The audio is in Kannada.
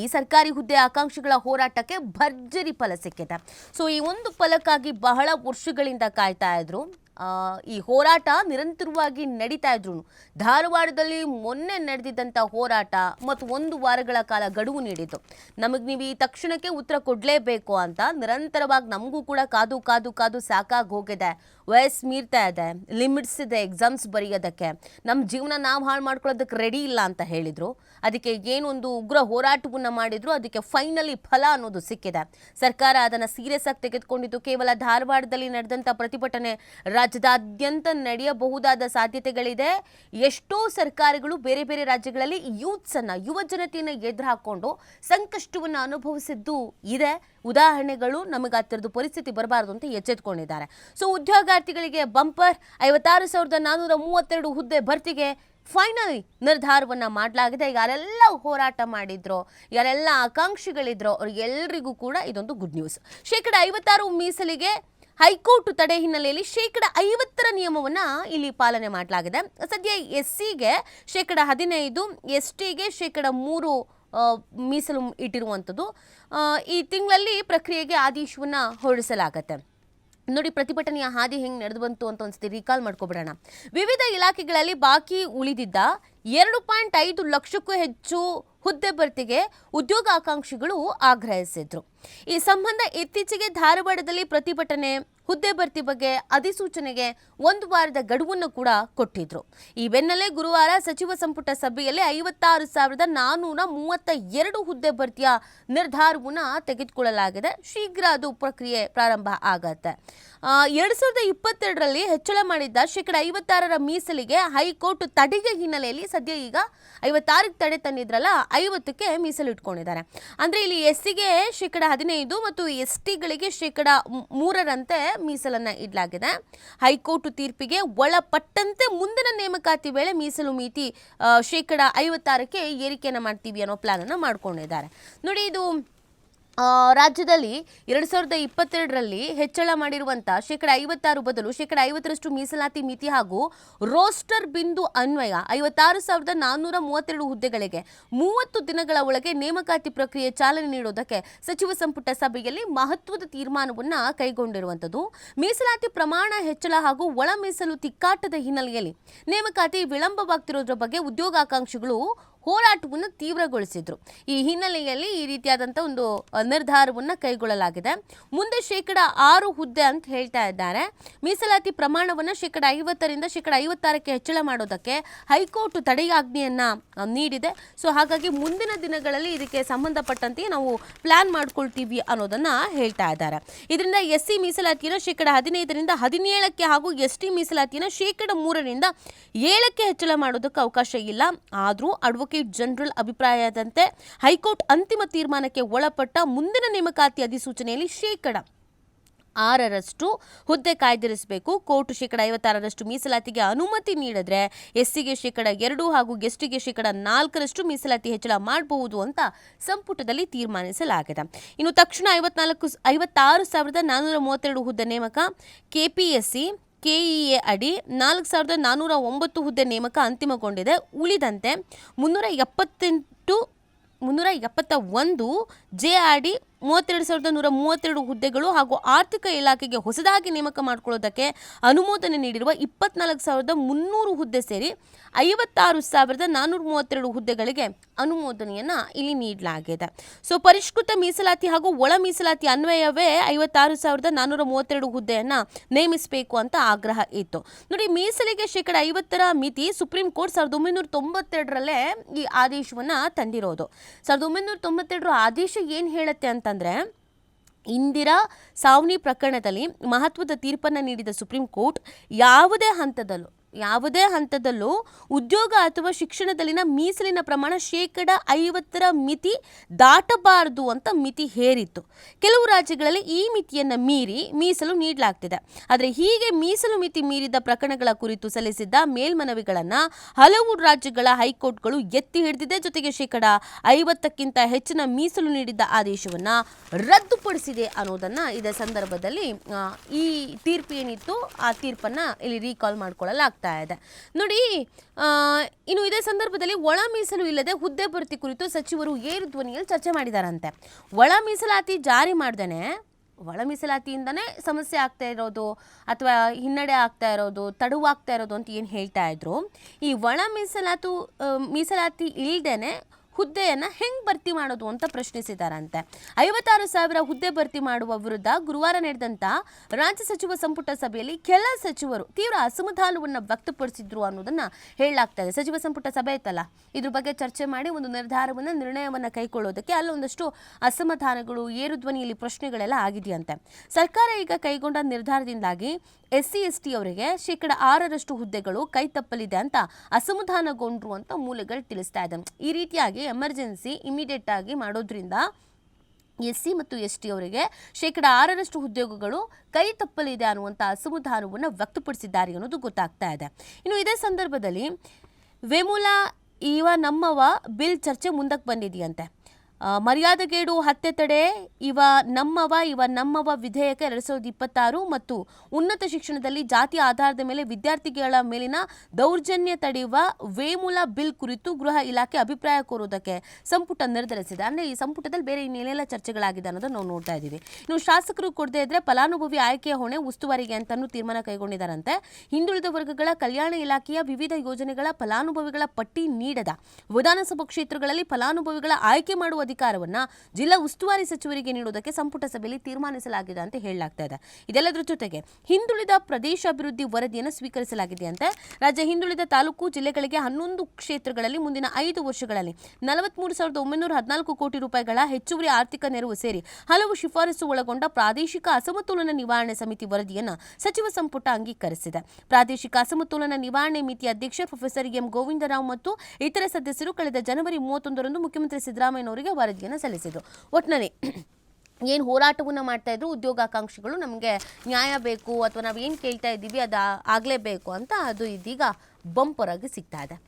ಈ ಸರ್ಕಾರಿ ಹುದ್ದೆ ಆಕಾಂಕ್ಷಿಗಳ ಹೋರಾಟಕ್ಕೆ ಭರ್ಜರಿ ಫಲ ಸಿಕ್ಕಿದೆ. ಸೊ ಈ ಒಂದು ಫಲಕ್ಕಾಗಿ ಬಹಳ ವರ್ಷಗಳಿಂದ ಕಾಯ್ತಾ ಇದ್ರು. ಈ ಹೋರಾಟ ನಿರಂತರವಾಗಿ ನಡೀತಾ ಇದ್ರು. ಧಾರವಾಡದಲ್ಲಿ ಮೊನ್ನೆ ನಡೆದಿದ್ದಂಥ ಹೋರಾಟ ಮತ್ತು 1 ವಾರಗಳ ಕಾಲ ಗಡುವು ನೀಡಿತ್ತು. ನಮಗೆ ನೀವು ಈ ತಕ್ಷಣಕ್ಕೆ ಉತ್ತರ ಕೊಡಲೇಬೇಕು ಅಂತ ನಿರಂತರವಾಗಿ ನಮಗೂ ಕೂಡ ಕಾದು ಕಾದು ಕಾದು ಸಾಕಾಗಿ ಹೋಗಿದೆ. ವಯಸ್ಸು ಮೀರ್ತಾ ಇದೆ, ಲಿಮಿಟ್ಸ್ ಇದೆ ಎಕ್ಸಾಮ್ಸ್ ಬರೆಯೋದಕ್ಕೆ, ನಮ್ಮ ಜೀವನ ನಾವು ಹಾಳು ಮಾಡ್ಕೊಳ್ಳೋದಕ್ಕೆ ರೆಡಿ ಇಲ್ಲ ಅಂತ ಹೇಳಿದರು. ಅದಕ್ಕೆ ಏನೊಂದು ಉಗ್ರ ಹೋರಾಟವನ್ನು ಮಾಡಿದ್ರು. ಅದಕ್ಕೆ ಫೈನಲಿ ಫಲ ಅನ್ನೋದು ಸಿಕ್ಕಿದೆ. ಸರ್ಕಾರ ಅದನ್ನು ಸೀರಿಯಸ್ ಆಗಿ ತೆಗೆದುಕೊಂಡಿದ್ದು. ಕೇವಲ ಧಾರವಾಡದಲ್ಲಿ ನಡೆದಂಥ ಪ್ರತಿಭಟನೆ ರಾಜ್ಯದಾದ್ಯಂತ ನಡೆಯಬಹುದಾದ ಸಾಧ್ಯತೆಗಳಿದೆ. ಎಷ್ಟೋ ಸರ್ಕಾರಗಳು ಬೇರೆ ಬೇರೆ ರಾಜ್ಯಗಳಲ್ಲಿ ಯುವ ಜನತೆಯನ್ನು ಎದುರು ಹಾಕೊಂಡು ಸಂಕಷ್ಟವನ್ನು ಅನುಭವಿಸಿದ್ದು ಇದೆ. ಉದಾಹರಣೆಗಳು ನಮಗೆ ಆ ಥರದ್ದು ಪರಿಸ್ಥಿತಿ ಬರಬಾರ್ದು ಅಂತ ಎಚ್ಚೆತ್ಕೊಂಡಿದ್ದಾರೆ. ಸೊ ಉದ್ಯೋಗಾರ್ಥಿಗಳಿಗೆ ಬಂಪರ್ 56,432 ಹುದ್ದೆ ಭರ್ತಿಗೆ ಫೈನಲಿ ನಿರ್ಧಾರವನ್ನು ಮಾಡಲಾಗಿದೆ. ಯಾರೆಲ್ಲ ಹೋರಾಟ ಮಾಡಿದ್ರೋ, ಯಾರೆಲ್ಲ ಆಕಾಂಕ್ಷಿಗಳಿದ್ರೋ ಅವ್ರಿಗೆಲ್ಲರಿಗೂ ಕೂಡ ಇದೊಂದು ಗುಡ್ ನ್ಯೂಸ್. 56% ಮೀಸಲಿಗೆ ಹೈಕೋರ್ಟ್ ತಡೆ ಹಿನ್ನೆಲೆಯಲ್ಲಿ 50% ನಿಯಮವನ್ನು ಇಲ್ಲಿ ಪಾಲನೆ ಮಾಡಲಾಗಿದೆ. ಸದ್ಯ SCಗೆ 15%, STಗೆ 3% ಮೀಸಲು ಇಟ್ಟಿರುವಂಥದ್ದು. ಈ ತಿಂಗಳಲ್ಲಿ ಪ್ರಕ್ರಿಯೆಗೆ ಆದೇಶವನ್ನು ಹೊರಡಿಸಲಾಗುತ್ತೆ. ನೋಡಿ, ಪ್ರತಿಭಟನೆಯ ಹಾದಿ ಹೆಂಗೆ ನಡೆದು ಬಂತು ಅಂತ ಒಂದ್ಸತಿ ರೀಕಾಲ್ ಮಾಡ್ಕೊಬಿಡೋಣ. ವಿವಿಧ ಇಲಾಖೆಗಳಲ್ಲಿ ಬಾಕಿ ಉಳಿದಿದ್ದ 2.5 ಲಕ್ಷಕ್ಕೂ ಹೆಚ್ಚು ಹುದ್ದೆ ಭರ್ತಿಗೆ ಉದ್ಯೋಗಾಕಾಂಕ್ಷಿಗಳು ಆಗ್ರಹಿಸಿದ್ರು. ಈ ಸಂಬಂಧ ಇತ್ತೀಚೆಗೆ ಧಾರವಾಡದಲ್ಲಿ ಪ್ರತಿಭಟನೆ, ಹುದ್ದೆ ಭರ್ತಿ ಬಗ್ಗೆ ಅಧಿಸೂಚನೆಗೆ 1 ವಾರದ ಗಡುವನ್ನು ಕೂಡ ಕೊಟ್ಟಿದ್ರು. ಈ ಬೆನ್ನಲ್ಲೇ ಗುರುವಾರ ಸಚಿವ ಸಂಪುಟ ಸಭೆಯಲ್ಲಿ 56,432 ಹುದ್ದೆ ಭರ್ತಿಯ ನಿರ್ಧಾರವನ್ನು ತೆಗೆದುಕೊಳ್ಳಲಾಗಿದೆ. ಶೀಘ್ರ ಅದು ಪ್ರಕ್ರಿಯೆ ಪ್ರಾರಂಭ ಆಗತ್ತೆ. 2022ರಲ್ಲಿ ಹೆಚ್ಚಳ ಮಾಡಿದ್ದ 56% ಮೀಸಲಿಗೆ ಹೈಕೋರ್ಟ್ ತಡೆಯ ಹಿನ್ನೆಲೆಯಲ್ಲಿ ಸದ್ಯ ಈಗ 56ಕ್ಕೆ ತಡೆ ತಂದಿದ್ರಲ್ಲ, 50ಕ್ಕೆ ಮೀಸಲು ಇಟ್ಕೊಂಡಿದ್ದಾರೆ. ಅಂದರೆ ಇಲ್ಲಿ SCಗೆ 15% ಮತ್ತು STಗಳಿಗೆ 3%ರಂತೆ ಮೀಸಲನ್ನು ಇಡಲಾಗಿದೆ. ಹೈಕೋರ್ಟ್ ತೀರ್ಪಿಗೆ ಒಳಪಟ್ಟಂತೆ ಮುಂದಿನ ನೇಮಕಾತಿ ವೇಳೆ ಮೀಸಲು ಮಿತಿ 56%ಕ್ಕೆ ಏರಿಕೆಯನ್ನು ಮಾಡ್ತೀವಿ ಅನ್ನೋ ಪ್ಲಾನ್ ಅನ್ನು ಮಾಡ್ಕೊಂಡಿದ್ದಾರೆ. ನೋಡಿ, ಇದು ರಾಜ್ಯದಲ್ಲಿ 2022ರಲ್ಲಿ ಹೆಚ್ಚಳ ಮಾಡಿರುವಂಥ 56% ಬದಲು 50% ಮೀಸಲಾತಿ ಮಿತಿ ಹಾಗೂ ರೋಸ್ಟರ್ ಬಿಂದು ಅನ್ವಯ 56,432 ಹುದ್ದೆಗಳಿಗೆ 30 ದಿನಗಳ ಒಳಗೆ ನೇಮಕಾತಿ ಪ್ರಕ್ರಿಯೆ ಚಾಲನೆ ನೀಡೋದಕ್ಕೆ ಸಚಿವ ಸಂಪುಟ ಸಭೆಯಲ್ಲಿ ಮಹತ್ವದ ತೀರ್ಮಾನವನ್ನು ಕೈಗೊಂಡಿರುವಂಥದ್ದು. ಮೀಸಲಾತಿ ಪ್ರಮಾಣ ಹೆಚ್ಚಳ ಹಾಗೂ ಒಳ ಮೀಸಲು ತಿಕ್ಕಾಟದ ಹಿನ್ನೆಲೆಯಲ್ಲಿ ನೇಮಕಾತಿ ವಿಳಂಬವಾಗ್ತಿರೋದ್ರ ಬಗ್ಗೆ ಉದ್ಯೋಗಾಕಾಂಕ್ಷಿಗಳು ಹೋರಾಟವನ್ನು ತೀವ್ರಗೊಳಿಸಿದ್ರು. ಈ ಹಿನ್ನೆಲೆಯಲ್ಲಿ ಈ ರೀತಿಯಾದಂಥ ಒಂದು ನಿರ್ಧಾರವನ್ನು ಕೈಗೊಳ್ಳಲಾಗಿದೆ. ಮುಂದೆ 6% ಹುದ್ದೆ ಅಂತ ಹೇಳ್ತಾ ಇದ್ದಾರೆ. ಮೀಸಲಾತಿ ಪ್ರಮಾಣವನ್ನು 50%ರಿಂದ 56%ಕ್ಕೆ ಹೆಚ್ಚಳ ಮಾಡೋದಕ್ಕೆ ಹೈಕೋರ್ಟ್ ತಡೆಯಾಜ್ಞೆಯನ್ನು ನೀಡಿದೆ. ಸೊ ಹಾಗಾಗಿ ಮುಂದಿನ ದಿನಗಳಲ್ಲಿ ಇದಕ್ಕೆ ಸಂಬಂಧಪಟ್ಟಂತೆ ನಾವು ಪ್ಲಾನ್ ಮಾಡ್ಕೊಳ್ತೀವಿ ಅನ್ನೋದನ್ನು ಹೇಳ್ತಾ ಇದ್ದಾರೆ. ಇದರಿಂದ SC ಮೀಸಲಾತಿಯನ್ನು 15%ರಿಂದ 17%ಕ್ಕೆ ಹಾಗೂ ST ಮೀಸಲಾತಿಯನ್ನು 3%ರಿಂದ 7%ಕ್ಕೆ ಹೆಚ್ಚಳ ಮಾಡೋದಕ್ಕೆ ಅವಕಾಶ ಇಲ್ಲ. ಆದರೂ ಅಡ್ವೊಕೇಟ್ ಜನರಲ್ ಅಭಿಪ್ರಾಯದಂತೆ ಹೈಕೋರ್ಟ್ ಅಂತಿಮ ತೀರ್ಮಾನಕ್ಕೆ ಒಳಪಟ್ಟ ಮುಂದಿನ ನೇಮಕಾತಿ ಅಧಿಸೂಚನೆಯಲ್ಲಿ 6% ಹುದ್ದೆ ಕಾಯ್ದಿರಿಸಬೇಕು. ಕೋರ್ಟ್ 56% ಮೀಸಲಾತಿಗೆ ಅನುಮತಿ ನೀಡಿದ್ರೆ SCಗೆ 2% ಹಾಗೂ STಗೆ 4% ಮೀಸಲಾತಿ ಹೆಚ್ಚಳ ಮಾಡಬಹುದು ಅಂತ ಸಂಪುಟದಲ್ಲಿ ತೀರ್ಮಾನಿಸಲಾಗಿದೆ. ಇನ್ನು ತಕ್ಷಣ 56,432 ಹುದ್ದೆ ನೇಮಕ. KPSC KEA ಅಡಿ 4,409 ಹುದ್ದೆ ನೇಮಕ ಅಂತಿಮಗೊಂಡಿದೆ. ಉಳಿದಂತೆ 371 JRD 32,132 ಹುದ್ದೆಗಳು ಹಾಗೂ ಆರ್ಥಿಕ ಇಲಾಖೆಗೆ ಹೊಸದಾಗಿ ನೇಮಕ ಮಾಡಿಕೊಳ್ಳೋದಕ್ಕೆ ಅನುಮೋದನೆ ನೀಡಿರುವ 24,300 ಹುದ್ದೆ ಸೇರಿ 56,432 ಹುದ್ದೆಗಳಿಗೆ ಅನುಮೋದನೆಯನ್ನು ಇಲ್ಲಿ ನೀಡಲಾಗಿದೆ. ಸೊ ಪರಿಷ್ಕೃತ ಮೀಸಲಾತಿ ಹಾಗೂ ಒಳ ಮೀಸಲಾತಿ ಅನ್ವಯವೇ 56,432 ಹುದ್ದೆಯನ್ನು ನೇಮಿಸಬೇಕು ಅಂತ ಆಗ್ರಹ ಇತ್ತು. ನೋಡಿ, ಮೀಸಲಿಗೆ 50% ಮಿತಿ ಸುಪ್ರೀಂ ಕೋರ್ಟ್ 1992ರಲ್ಲೇ ಈ ಆದೇಶವನ್ನು ತಂದಿರೋದು. 1992ರ ಆದೇಶ ಏನು ಹೇಳುತ್ತೆ ಅಂತಂದರೆ, ಇಂದಿರಾ ಸಾವ್ನಿ ಪ್ರಕರಣದಲ್ಲಿ ಮಹತ್ವದ ತೀರ್ಪನ್ನು ನೀಡಿದ ಸುಪ್ರೀಂ ಕೋರ್ಟ್ ಯಾವುದೇ ಹಂತದಲ್ಲೂ ಉದ್ಯೋಗ ಅಥವಾ ಶಿಕ್ಷಣದಲ್ಲಿನ ಮೀಸಲಿನ ಪ್ರಮಾಣ 50% ಮಿತಿ ದಾಟಬಾರದು ಅಂತ ಮಿತಿ ಹೇರಿತ್ತು. ಕೆಲವು ರಾಜ್ಯಗಳಲ್ಲಿ ಈ ಮಿತಿಯನ್ನು ಮೀರಿ ಮೀಸಲು ನೀಡಲಾಗ್ತಿದೆ. ಆದರೆ ಹೀಗೆ ಮೀಸಲು ಮಿತಿ ಮೀರಿದ ಪ್ರಕರಣಗಳ ಕುರಿತು ಸಲ್ಲಿಸಿದ್ದ ಮೇಲ್ಮನವಿಗಳನ್ನು ಹಲವು ರಾಜ್ಯಗಳ ಹೈಕೋರ್ಟ್ಗಳು ಎತ್ತಿ ಹಿಡಿದಿದೆ. ಜೊತೆಗೆ 50%ಕ್ಕಿಂತ ಹೆಚ್ಚಿನ ಮೀಸಲು ನೀಡಿದ್ದ ಆದೇಶವನ್ನು ರದ್ದುಪಡಿಸಿದೆ ಅನ್ನೋದನ್ನು ಇದೇ ಸಂದರ್ಭದಲ್ಲಿ ಈ ತೀರ್ಪು ಏನಿತ್ತು ಆ ತೀರ್ಪನ್ನು ಇಲ್ಲಿ ರೀಕಾಲ್ ಮಾಡಿಕೊಳ್ಳಲಾಗ್ತದೆ. ಗೊತ್ತಾಗ್ತಾ ಇದೆ. ನೋಡಿ, ಇನ್ನು ಇದೇ ಸಂದರ್ಭದಲ್ಲಿ ಒಳ ಮೀಸಲು ಇಲ್ಲದೆ ಹುದ್ದೆ ಭರ್ತಿ ಕುರಿತು ಸಚಿವರು ಏರು ಧ್ವನಿಯಲ್ಲಿ ಚರ್ಚೆ ಮಾಡಿದಾರಂತೆ. ಒಳ ಮೀಸಲಾತಿ ಜಾರಿ ಮಾಡ್ದೇನೆ ಒಳ ಮೀಸಲಾತಿಯಿಂದನೇ ಸಮಸ್ಯೆ ಆಗ್ತಾ ಇರೋದು ಅಥವಾ ಹಿನ್ನಡೆ ಆಗ್ತಾ ಇರೋದು, ತಡವಾಗ್ತಾ ಇರೋದು ಅಂತ ಏನು ಹೇಳ್ತಾ ಇದ್ರು, ಈ ಒಳ ಮೀಸಲಾತಿ ಇಲ್ಲದೇನೆ ಹುದ್ದೆಯನ್ನು ಹೆಂಗೆ ಭರ್ತಿ ಮಾಡೋದು ಅಂತ ಪ್ರಶ್ನಿಸಿದಾರಂತೆ. 56,000 ಹುದ್ದೆ ಭರ್ತಿ ಮಾಡುವ ವಿರುದ್ಧ ಗುರುವಾರ ನಡೆದಂಥ ರಾಜ್ಯ ಸಚಿವ ಸಂಪುಟ ಸಭೆಯಲ್ಲಿ ಕೆಲ ಸಚಿವರು ತೀವ್ರ ಅಸಮಾಧಾನವನ್ನು ವ್ಯಕ್ತಪಡಿಸಿದ್ರು ಅನ್ನೋದನ್ನು ಹೇಳಲಾಗ್ತಾ ಇದೆ. ಸಚಿವ ಸಂಪುಟ ಸಭೆ ಇತ್ತಲ್ಲ, ಇದ್ರ ಬಗ್ಗೆ ಚರ್ಚೆ ಮಾಡಿ ಒಂದು ನಿರ್ಣಯವನ್ನು ಕೈಗೊಳ್ಳೋದಕ್ಕೆ ಅಲ್ಲೊಂದಷ್ಟು ಅಸಮಾಧಾನಗಳು, ಏರು ಧ್ವನಿಯಲ್ಲಿ ಪ್ರಶ್ನೆಗಳೆಲ್ಲ ಆಗಿದೆಯಂತೆ. ಸರ್ಕಾರ ಈಗ ಕೈಗೊಂಡ ನಿರ್ಧಾರದಿಂದಾಗಿ SC/ST ಅವರಿಗೆ 6% ಹುದ್ದೆಗಳು ಕೈ ತಪ್ಪಲಿದೆ ಅಂತ ಅಸಮಾಧಾನಗೊಂಡ್ರು ಅಂತ ಮೂಲಗಳು ತಿಳಿಸ್ತಾ ಇದೆ. ಈ ರೀತಿಯಾಗಿ ಎಮರ್ಜೆನ್ಸಿ ಇಮಿಡಿಯೇಟ್ ಆಗಿ ಮಾಡೋದ್ರಿಂದ SC ಮತ್ತು ST ಅವರಿಗೆ 6% ಉದ್ಯೋಗಗಳು ಕೈ ತಪ್ಪಲಿದೆ ಅನ್ನುವಂಥ ಅಸಮಾಧಾನವನ್ನು ವ್ಯಕ್ತಪಡಿಸಿದ್ದಾರೆ ಅನ್ನೋದು ಗೊತ್ತಾಗ್ತಾ ಇದೆ. ಇನ್ನು ಇದೇ ಸಂದರ್ಭದಲ್ಲಿ ವೇಮುಲಾ ಇವ ನಮ್ಮವ ಬಿಲ್ ಚರ್ಚೆ ಮುಂದಕ್ಕೆ ಬಂದಿದೆಯಂತೆ. ಮರ್ಯಾದೆಗೇಡು ಹತ್ಯೆ ತಡೆ ಇವ ನಮ್ಮವ ವಿಧೇಯಕ 2026 ಮತ್ತು ಉನ್ನತ ಶಿಕ್ಷಣದಲ್ಲಿ ಜಾತಿ ಆಧಾರದ ಮೇಲೆ ವಿದ್ಯಾರ್ಥಿಗಳ ಮೇಲಿನ ದೌರ್ಜನ್ಯ ತಡೆಯುವ ವೇಮುಲಾ ಬಿಲ್ ಕುರಿತು ಗೃಹ ಇಲಾಖೆ ಅಭಿಪ್ರಾಯ ಕೋರುವುದಕ್ಕೆ ಸಂಪುಟ ನಿರ್ಧರಿಸಿದೆ. ಅಂದರೆ ಈ ಸಂಪುಟದಲ್ಲಿ ಬೇರೆ ಇನ್ನೇನೆಲ್ಲ ಚರ್ಚೆಗಳಾಗಿದೆ ಅನ್ನೋದನ್ನು ನಾವು ನೋಡ್ತಾ ಇದ್ದೀವಿ. ಇನ್ನು ಶಾಸಕರು ಕೊಡದೇ ಇದ್ರೆ ಫಲಾನುಭವಿ ಆಯ್ಕೆಯ ಹೊಣೆ ಉಸ್ತುವಾರಿಗೆ ಅಂತಲೂ ತೀರ್ಮಾನ ಕೈಗೊಂಡಿದ್ದಾರಂತೆ. ಹಿಂದುಳಿದ ವರ್ಗಗಳ ಕಲ್ಯಾಣ ಇಲಾಖೆಯ ವಿವಿಧ ಯೋಜನೆಗಳ ಫಲಾನುಭವಿಗಳ ಪಟ್ಟಿ ನೀಡದ ವಿಧಾನಸಭಾ ಕ್ಷೇತ್ರಗಳಲ್ಲಿ ಫಲಾನುಭವಿಗಳ ಆಯ್ಕೆ ಮಾಡುವ ಅಧಿಕಾರವನ್ನ ಜಿಲ್ಲಾ ಉಸ್ತುವಾರಿ ಸಚಿವರಿಗೆ ನೀಡುವುದಕ್ಕೆ ಸಂಪುಟ ಸಭೆಯಲ್ಲಿ ತೀರ್ಮಾನಿಸಲಾಗಿದೆ ಅಂತ ಹೇಳಲಾಗ್ತಾ ಇದೆ. ಇದೆಲ್ಲದರ ಜೊತೆಗೆ ಹಿಂದುಳಿದ ಪ್ರದೇಶ ಅಭಿವೃದ್ಧಿ ವರದಿಯನ್ನು ಸ್ವೀಕರಿಸಲಾಗಿದೆಯಂತೆ. ರಾಜ್ಯ ಹಿಂದುಳಿದ ತಾಲೂಕು ಜಿಲ್ಲೆಗಳಿಗೆ 11 ಕ್ಷೇತ್ರಗಳಲ್ಲಿ ಮುಂದಿನ 5 ವರ್ಷಗಳಲ್ಲಿ 43,914 ಕೋಟಿ ರೂಪಾಯಿಗಳ ಹೆಚ್ಚುವರಿ ಆರ್ಥಿಕ ನೆರವು ಸೇರಿ ಹಲವು ಶಿಫಾರಸು ಒಳಗೊಂಡ ಪ್ರಾದೇಶಿಕ ಅಸಮತೋಲನ ನಿವಾರಣೆ ಸಮಿತಿ ವರದಿಯನ್ನು ಸಚಿವ ಸಂಪುಟ ಅಂಗೀಕರಿಸಿದೆ. ಪ್ರಾದೇಶಿಕ ಅಸಮತೋಲನ ನಿವಾರಣೆ ಮಿತಿ ಅಧ್ಯಕ್ಷ ಪ್ರೊಫೆಸರ್ ಎಂ ಗೋವಿಂದರಾವ್ ಮತ್ತು ಇತರೆ ಸದಸ್ಯರು ಕಳೆದ ಜನವರಿ 31ರಂದು ಮುಖ್ಯಮಂತ್ರಿ ಸಿದ್ದರಾಮಯ್ಯನವರಿಗೆ ವರದಿಯನ್ನು ಸಲ್ಲಿಸಿದರು. ಒಟ್ಟಿನಲ್ಲಿ ಏನು ಹೋರಾಟವನ್ನು ಮಾಡ್ತಾ ಇದ್ರು ಉದ್ಯೋಗಾಕಾಂಕ್ಷಿಗಳು, ನಮಗೆ ನ್ಯಾಯ ಬೇಕು ಅಥವಾ ನಾವು ಏನು ಕೇಳ್ತಾ ಇದ್ದೀವಿ ಅದು ಆಗಲೇಬೇಕು ಅಂತ, ಅದು ಇದೀಗ ಬಂಪರ್ ಆಗಿ ಸಿಗ್ತಾ ಇದೆ.